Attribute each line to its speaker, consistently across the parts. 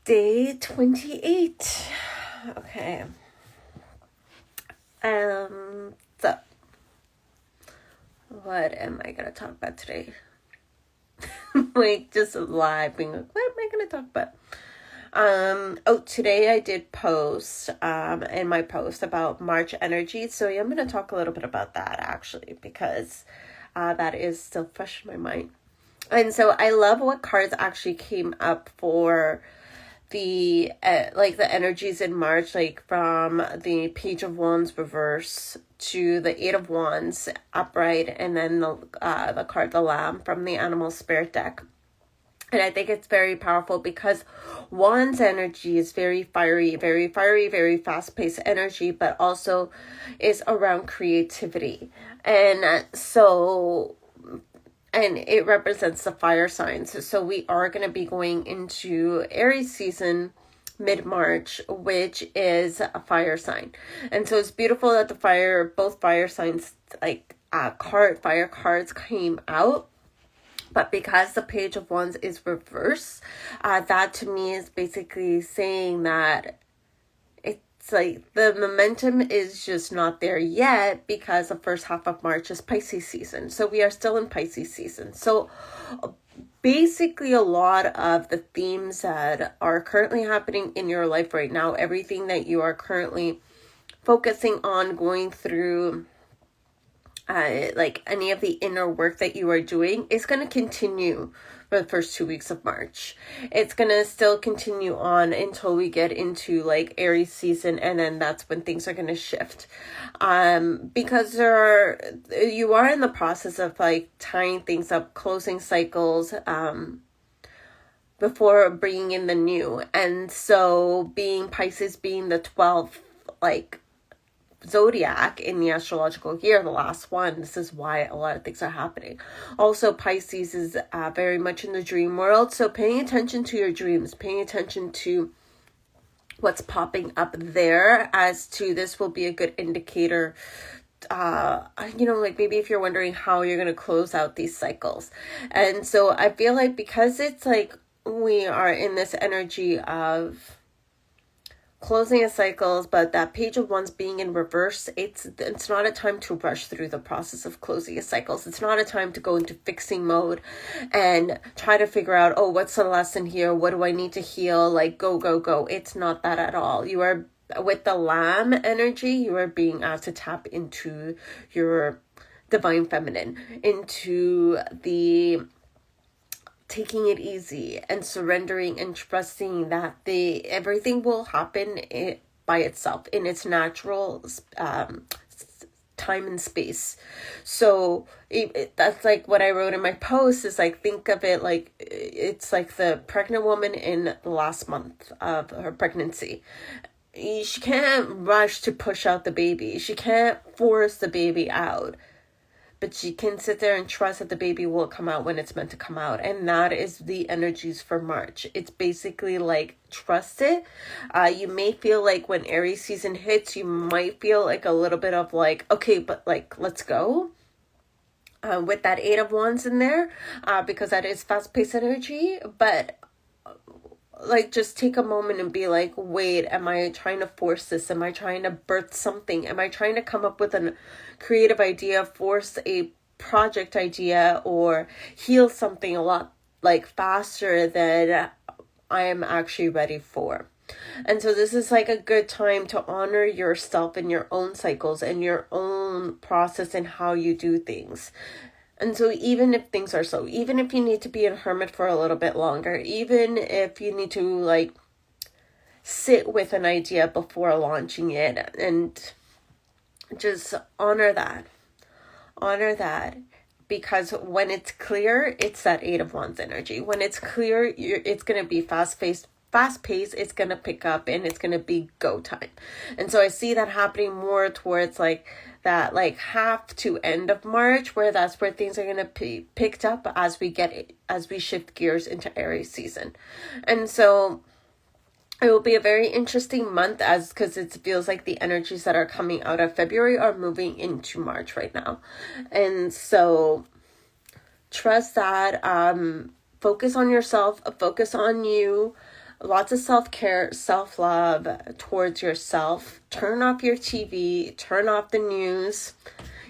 Speaker 1: Day 28. Okay. So what am I gonna talk about today? Like just live being like, what am I gonna talk about? Today I did post in my post about March energy. So yeah, I'm gonna talk a little bit about that actually because that is still fresh in my mind. And so I love what cards actually came up for the the energies in March, like from the Page of Wands reverse to the Eight of Wands upright, and then the card the Lamb from the Animal Spirit deck. And I think it's very powerful because Wands energy is very fiery, very fast-paced energy, but also is around creativity. And it represents the fire signs. So we are going to be going into Aries season mid-March, which is a fire sign. And so it's beautiful that both fire signs, fire cards came out. But because the Page of Wands is reverse, that to me is basically saying that it's like the momentum is just not there yet because the first half of March is Pisces season. So we are still in Pisces season. So basically a lot of the themes that are currently happening in your life right now, everything that you are currently focusing on, going through, like any of the inner work that you are doing is going to continue for the first 2 weeks of March. It's going to still continue on until we get into like Aries season, and then that's when things are going to shift. Because you are in the process of like tying things up, closing cycles, before bringing in the new. And so being Pisces being the 12th, zodiac in the astrological year, the last one, this is why a lot of things are happening. Also, Pisces is very much in the dream world, so paying attention to your dreams, paying attention to what's popping up there, as to this will be a good indicator, maybe if you're wondering how you're going to close out these cycles. And so I feel like because it's like we are in this energy of closing of cycles, but that Page of Wands being in reverse, it's not a time to rush through the process of closing of cycles. It's not a time to go into fixing mode and try to figure out, oh, what's the lesson here? What do I need to heal? Like, go. It's not that at all. You are, with the Lamb energy, you are being asked to tap into your divine feminine, into the taking it easy and surrendering and trusting that everything will happen by itself in its natural time and space. So that's like what I wrote in my post, is like, think of it like it's like the pregnant woman in the last month of her pregnancy. She can't rush to push out the baby. She can't force the baby out. But she can sit there and trust that the baby will come out when it's meant to come out. And that is the energies for March. It's basically like, trust it. You may feel like when Aries season hits, you might feel like a little bit of like, okay, but like, let's go. With that Eight of Wands in there, because that is fast-paced energy. But like, just take a moment and be like, wait, am I trying to force this? Am I trying to birth something? Am I trying to come up with a creative idea, force a project idea, or heal something a lot like faster than I am actually ready for? And so this is like a good time to honor yourself and your own cycles and your own process and how you do things. And so even if things are slow, even if you need to be a hermit for a little bit longer, even if you need to like sit with an idea before launching it, and just honor that, because when it's clear, it's that Eight of Wands energy. When it's clear, it's going to be fast-paced, it's going to pick up, and it's going to be go time. And so I see that happening more towards like that, like half to end of March, where that's where things are going to be picked up as we shift gears into Aries season. And so it will be a very interesting month, because it feels like the energies that are coming out of February are moving into March right now. And so trust that, focus on yourself, focus on you, Lots of self-care, self-love towards yourself. Turn off your TV, turn off the news.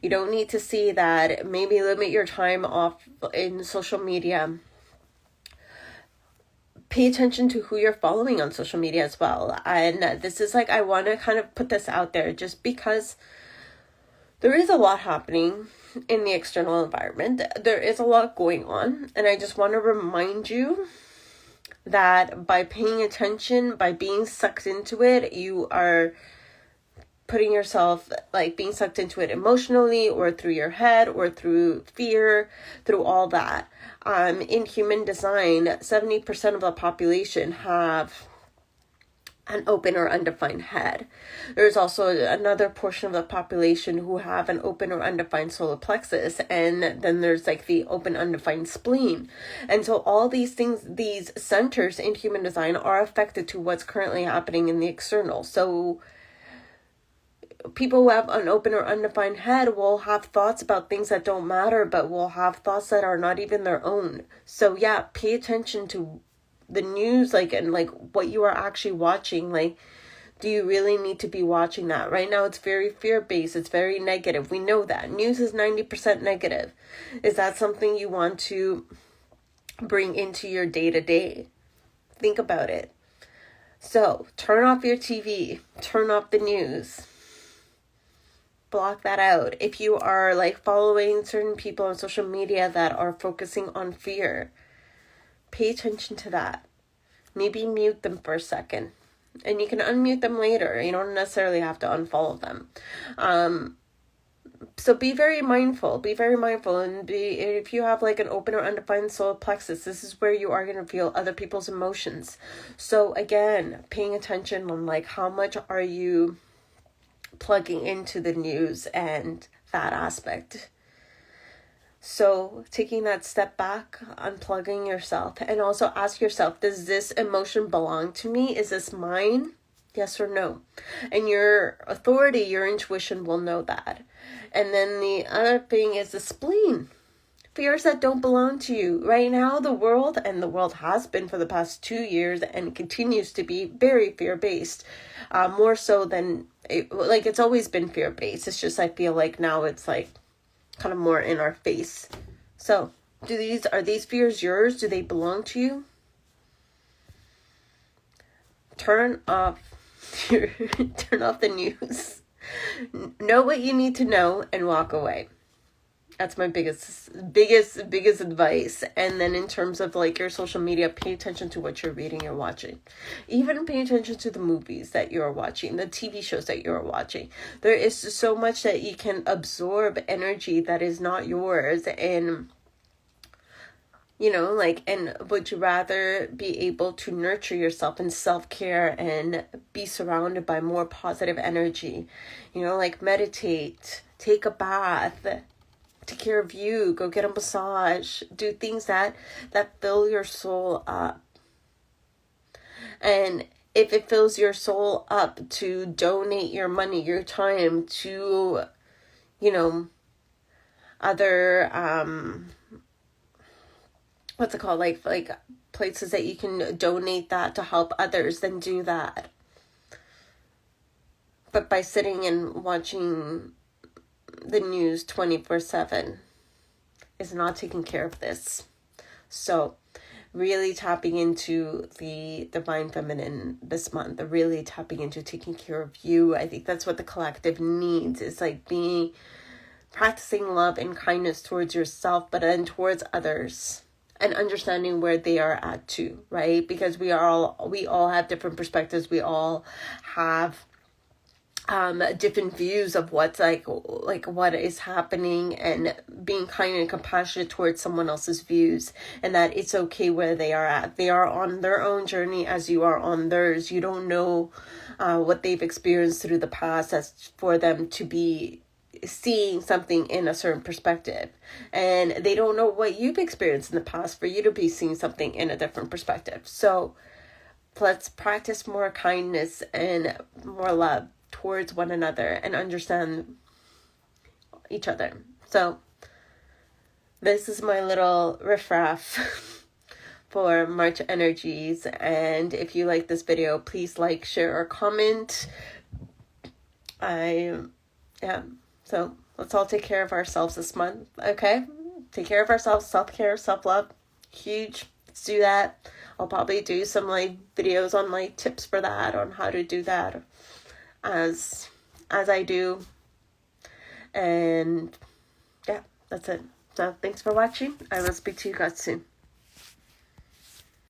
Speaker 1: You don't need to see that. Maybe limit your time off in social media. Pay attention to who you're following on social media as well. And this is like, I want to kind of put this out there just because there is a lot happening in the external environment. There is a lot going on. And I just want to remind you that by paying attention, by being sucked into it, you are putting yourself, like, being sucked into it emotionally or through your head or through fear, through all that. In human design, 70% of the population have an open or undefined head. There's also another portion of the population who have an open or undefined solar plexus, and then there's like the open undefined spleen. And so all these things, these centers in human design are affected to what's currently happening in the external. So people who have an open or undefined head will have thoughts about things that don't matter, but will have thoughts that are not even their own. So yeah, pay attention to the news, like, and like what you are actually watching. Like, do you really need to be watching that? Right now it's very fear-based, it's very negative. We know that news is 90% negative. Is that something you want to bring into your day-to-day? Think about it. So turn off your TV, turn off the news, block that out. If you are like following certain people on social media that are focusing on fear, pay attention to that. Maybe mute them for a second. And you can unmute them later. You don't necessarily have to unfollow them. So be very mindful. Be very mindful. And if you have like an open or undefined solar plexus, this is where you are going to feel other people's emotions. So again, paying attention on like how much are you plugging into the news and that aspect. So taking that step back, unplugging yourself, and also ask yourself, does this emotion belong to me? Is this mine? Yes or no? And your authority, your intuition will know that. And then the other thing is the spleen. Fears that don't belong to you. Right now, the world has been for the past 2 years and continues to be very fear-based. More so than, it's always been fear-based. It's just, I feel like now it's like kind of more in our face. So, are these fears yours? Do they belong to you? Turn off the news. Know what you need to know and walk away. That's my biggest advice. And then in terms of like your social media, pay attention to what you're reading or watching. Even pay attention to the movies that you're watching, the TV shows that you're watching. There is so much that you can absorb energy that is not yours. And, and would you rather be able to nurture yourself in self-care and be surrounded by more positive energy? Meditate, take a bath, take care of you, go get a massage, do things that fill your soul up. And if it fills your soul up, to donate your money, your time to, other, what's it called? Like places that you can donate that to help others, then do that. But by sitting and watching the news 24/7 is not taking care of this. So really tapping into the divine feminine this month, really tapping into taking care of you. I think that's what the collective needs, is like practicing love and kindness towards yourself, but then towards others, and understanding where they are at too, right? Because we all have different perspectives. We all have different views of what's like what is happening, and being kind and compassionate towards someone else's views, and that it's okay where they are at. They are on their own journey as you are on theirs. You don't know what they've experienced through the past as for them to be seeing something in a certain perspective, and they don't know what you've experienced in the past for you to be seeing something in a different perspective. So let's practice more kindness and more love towards one another and understand each other. So this is my little riffraff for March energies. And if you like this video, please like, share, or comment. So let's all take care of ourselves this month, okay? Take care of ourselves, self-care, self-love, huge. Let's do that. I'll probably do some like videos on like tips for that, on how to do that as I do. And yeah, that's it. So thanks for watching. I will speak to you guys soon.